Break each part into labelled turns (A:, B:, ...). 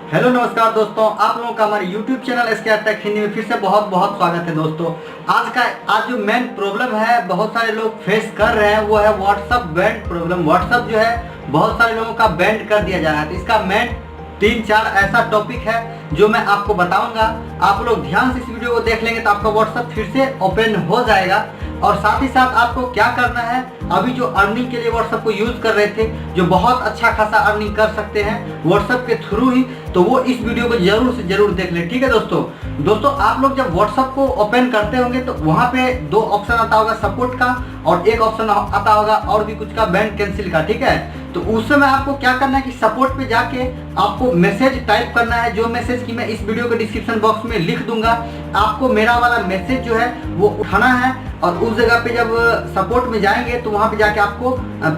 A: Hello नमस्कार दोस्तों, आप लोगों का हमारे YouTube channel SK Tech Hindi में फिर से बहुत बहुत स्वागत है दोस्तों। आज जो मेन प्रॉब्लम है बहुत सारे लोग फेस कर रहे हैं वो है व्हाट्सअप बैंड प्रॉब्लम। व्हाट्सअप जो है बहुत सारे लोगों का बैंड कर दिया जा रहा है। तो इसका मेन 3-4 ऐसा टॉपिक है जो मैं आपको बताऊंगा। आप लोग ध्यान से इस वीडियो को देख लेंगे तो आपका व्हाट्सअप फिर से ओपन हो जाएगा। और साथ ही साथ आपको क्या करना है, अभी जो अर्निंग के लिए व्हाट्सएप को यूज कर रहे थे, जो बहुत अच्छा खासा अर्निंग कर सकते हैं व्हाट्सएप के थ्रू ही, तो वो इस वीडियो को जरूर से जरूर देख लें। ठीक है दोस्तों आप लोग जब व्हाट्सएप को ओपन करते होंगे तो वहां पे 2 ऑप्शन आता होगा, सपोर्ट का, और एक ऑप्शन आता होगा और भी कुछ का, बैंड कैंसिल का। ठीक है, तो उस समय आपको क्या करना है कि सपोर्ट पे जाके आपको मैसेज टाइप करना है, जो मैसेज की मैं इस वीडियो के डिस्क्रिप्शन बॉक्स में लिख दूंगा। आपको मेरा वाला मैसेज जो है वो उठाना है और उस जगह पे जब सपोर्ट में जाएंगे तो वहां पे जाके आपको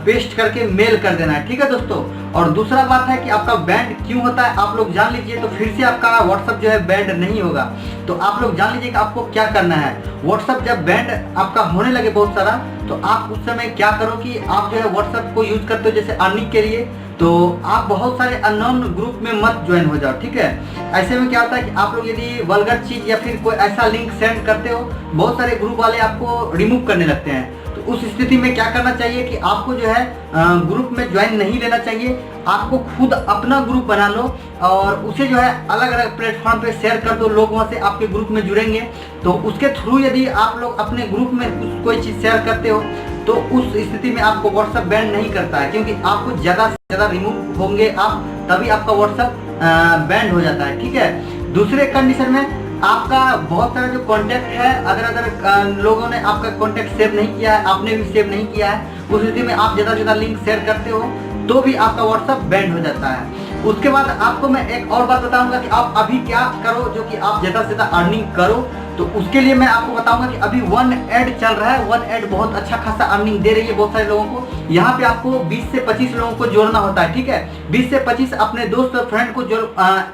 A: पेस्ट करके मेल कर देना है। ठीक है दोस्तों, और दूसरा बात है कि आपका बैंड क्यों होता है आप लोग जान लीजिए, तो फिर से आपका व्हाट्सएप जो है बैंड नहीं होगा। तो आप लोग जान लीजिए कि आपको क्या करना है। व्हाट्सएप जब बैंड आपका होने लगे बहुत सारा, तो आप उस समय क्या करो कि आप जो है व्हाट्सएप को यूज करते हो जैसे अर्निंग के लिए, तो आप बहुत सारे अननोन ग्रुप में मत ज्वाइन हो जाओ। ठीक है, ऐसे में क्या होता है कि आप लोग यदि वल्गर चीज या फिर कोई ऐसा लिंक सेंड करते हो, बहुत सारे ग्रुप वाले आपको रिमूव करने लगते हैं। तो उस स्थिति में क्या करना चाहिए कि आपको जो है ग्रुप में ज्वाइन नहीं लेना चाहिए। आपको खुद अपना ग्रुप बना लो और उसे जो है अलग अलग प्लेटफॉर्म पे शेयर कर दो, लोग वहाँ से आपके ग्रुप में जुड़ेंगे। तो उसके थ्रू यदि आप लोग अपने ग्रुप में कोई चीज़ शेयर करते हो तो उस स्थिति में आपको व्हाट्सएप बैन नहीं करता है, क्योंकि आपको ज़्यादा से ज़्यादा रिमूव होंगे आप, तभी आपका व्हाट्सएप बैन हो जाता है। ठीक है, दूसरे कंडीशन में आपका बहुत सारा जो कांटेक्ट है, अगर लोगों ने आपका कांटेक्ट सेव नहीं किया है, आपने भी सेव नहीं किया है, उस स्थिति में आप ज़्यादा से ज़्यादा लिंक शेयर करते हो तो भी आपका व्हाट्सएप बैंड हो जाता है। उसके बाद आपको मैं एक और बात बताऊंगा कि आप अभी क्या करो जो कि आप ज़्यादा से ज़्यादा अर्निंग करो। तो उसके लिए मैं आपको बताऊंगा कि अभी OneAD चल रहा है। OneAD बहुत अच्छा खासा अर्निंग दे रही है बहुत सारे लोगों को। यहाँ पे आपको 20 से 25 लोगों को जोड़ना होता है। ठीक है, 20 से 25 अपने दोस्त और फ्रेंड को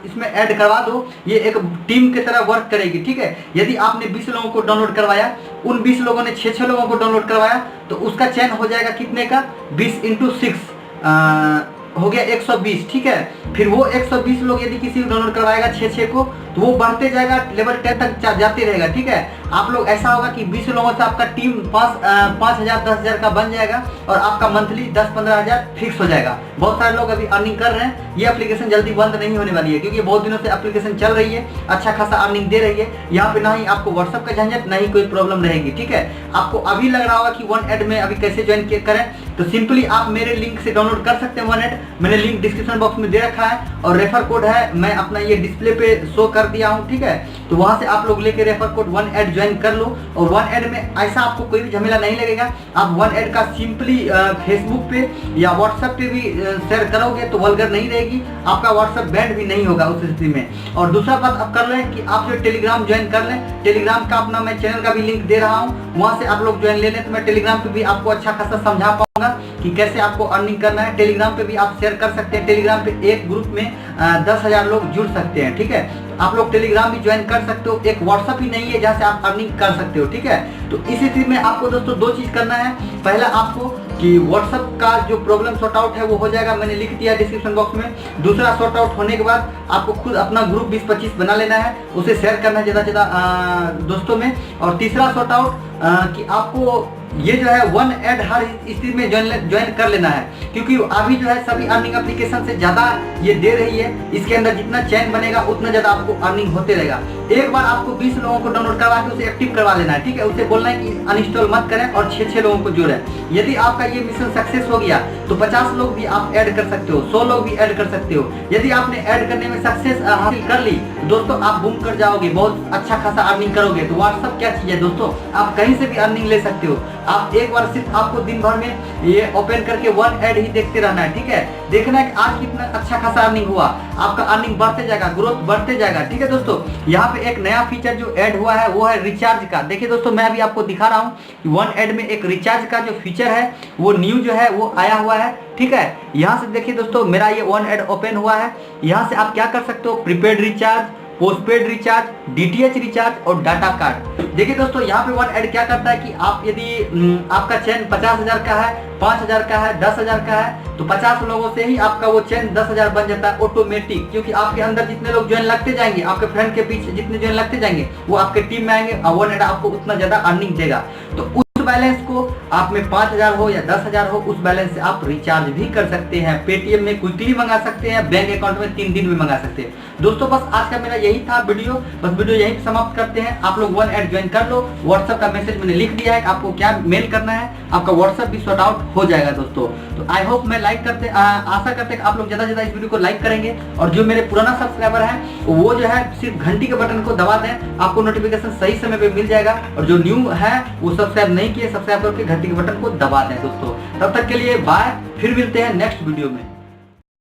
A: इसमें ऐड करवा दो, ये एक टीम की तरह वर्क करेगी। ठीक है, यदि आपने 20 लोगों को डाउनलोड करवाया, उन 20 लोगों ने 6 लोगों को डाउनलोड करवाया, तो उसका चयन हो जाएगा कितने का, 20 × 6 हो गया 120। ठीक है, फिर वो 120 लोग यदि किसी को डाउनलोड करवाएगा 6 को, तो वो बढ़ते जाएगा, लेवल 10 तक जाते रहेगा। ठीक है, आप लोग ऐसा होगा कि 20 लोगों से आपका टीम 5,000 10,000 का बन जाएगा और आपका मंथली 10-15 हज़ार फिक्स हो जाएगा। बहुत सारे लोग अभी अर्निंग कर रहे हैं। ये एप्लीकेशन जल्दी बंद नहीं होने वाली है, क्योंकि बहुत दिनों से एप्लीकेशन चल रही है, अच्छा खासा अर्निंग दे रही है। यहाँ पे ना ही आपको व्हाट्सएप का झंझट, ना ही कोई प्रॉब्लम रहेगी। ठीक है, आपको अभी लग रहा होगा कि OneAD में अभी कैसे ज्वाइन करें, तो सिंपली आप मेरे लिंक से डाउनलोड कर सकते हैं OneAD। मैंने लिंक डिस्क्रिप्शन बॉक्स में दे रखा है और रेफर कोड है, मैं अपना ये डिस्प्ले पे शो कर दिया हूँ। ठीक है, तो वहां से आप लोग लेके रेफर कोड OneAD ज्वाइन कर लो। और OneAD में ऐसा आपको कोई भी झमेला नहीं लगेगा। आप OneAD का सिंपली फेसबुक पे या व्हाट्सएप पे भी शेयर करोगे तो वल्गर नहीं रहेगी, आपका व्हाट्सएप बैंड भी नहीं होगा उस स्थिति में। और दूसरा बात आप कर लें कि आप जो टेलीग्राम ज्वाइन कर लें, टेलीग्राम का अपना मैं चैनल का भी लिंक दे रहा हूँ, वहां से आप लोग ज्वाइन ले लें। तो मैं टेलीग्राम पे भी आपको अच्छा खासा समझा पाऊंगा कि कैसे आपको अर्निंग करना है। टेलीग्राम पे भी आप शेयर कर सकते हैं। टेलीग्राम पे एक ग्रुप में 10,000 लोग जुड़ सकते हैं। ठीक है, तो आप लोग टेलीग्राम भी ज्वाइन कर सकते हो। एक व्हाट्सएप ही नहीं है जहाँ से आप अर्निंग कर सकते हो। ठीक है, तो इस स्थिति में आपको दोस्तों 2 चीज करना है। पहला आपको कि व्हाट्सएप का जो प्रॉब्लम सॉर्ट आउट है वो हो जाएगा, मैंने लिख दिया डिस्क्रिप्शन बॉक्स में। दूसरा सॉर्ट आउट होने के बाद आपको खुद अपना ग्रुप 20-25 बना लेना है, उसे शेयर करना है ज़्यादा से ज़्यादा दोस्तों में। और तीसरा सॉर्ट आउट कि आपको ये जो है OneAD हर स्थिति में ज्वाइन कर लेना है, क्योंकि अभी जो है सभी अर्निंग एप्लीकेशन से ज़्यादा ये दे रही है। इसके अंदर जितना चैन बनेगा उतना ज़्यादा आपको अर्निंग होते रहेगा। एक बार आपको 20 लोगों को डाउनलोड करवा के उसे एक्टिव करवा लेना है। ठीक है, उसे बोलना है कि अनइंस्टॉल मत करें और 6 लोगों को जोड़ें। यदि आपका ये मिशन सक्सेस हो गया तो 50 लोग भी आप ऐड कर सकते हो, 100 लोग भी ऐड कर सकते हो। यदि आपने ऐड करने में सक्सेस हासिल कर ली तो दोस्तों आप बूम कर जाओगे, बहुत अच्छा खासा अर्निंग करोगे। तो व्हाट्सएप क्या चीज़ है दोस्तों, आप कहीं से भी अर्निंग ले सकते हो। आप एक बार सिर्फ आपको दिन भर में ये ओपन करके OneAD ही देखते रहना है। ठीक है, देखना है कि आज कितना अच्छा खासा अर्निंग हुआ, आपका अर्निंग बढ़ते जाएगा, ग्रोथ बढ़ते जाएगा। ठीक है दोस्तों, यहाँ पे एक नया फीचर जो ऐड हुआ है वो है रिचार्ज का। देखिए दोस्तों, मैं अभी आपको दिखा रहा हूँ कि OneAD में एक रिचार्ज का जो फीचर है वो न्यू जो है वो आया हुआ है। ठीक है, यहाँ से देखिए दोस्तों, मेरा ये OneAD ओपन हुआ है। यहाँ से आप क्या कर सकते हो, prepaid recharge, postpaid recharge, DTH recharge और डाटा कार्ड। देखिए दोस्तों, यहाँ पे OneAD क्या करता है कि आप यदि आपका चैन 50,000 का है, 5,000 का है, 10,000 का है, तो 50 लोगों से ही आपका वो चैन 10,000 बन जाता है ऑटोमेटिक। क्योंकि आपके अंदर जितने लोग ज्वाइन लगते जाएंगे, आपके फ्रेंड के पीछे जितने ज्वाइन लगते जाएंगे, वो आपके टीम में आएंगे और OneAD आपको उतना ज्यादा अर्निंग देगा। तो उस बैलेंस को आप में 5,000 हो या 10,000 हो, उस बैलेंस से आप रिचार्ज भी कर सकते हैं। पेटीएम में क्विकली मंगा सकते हैं, बैंक अकाउंट में 3 दिन में मंगा सकते हैं। दोस्तों बस आज का मेरा यही था वीडियो, बस वीडियो यहीं समाप्त करते हैं। आप लोग OneAD ज्वाइन कर लो। व्हाट्सएप का मैसेज मैंने लिख दिया है कि आपको क्या मेल करना है, आपका व्हाट्सएप भी सॉर्ट आउट हो जाएगा दोस्तों। तो आई होप मैं आशा करते हैं आप लोग ज्यादा से ज्यादा इस वीडियो को लाइक करेंगे। और जो मेरे पुराना सब्सक्राइबर है वो जो है सिर्फ घंटी के बटन को दबा दें, आपको नोटिफिकेशन सही समय पे मिल जाएगा। और जो न्यू है वो सब्सक्राइब नहीं किए, सब्सक्राइब करके घंटी के बटन को दबा दें दोस्तों। तब तक के लिए बाय, फिर मिलते हैं नेक्स्ट वीडियो में।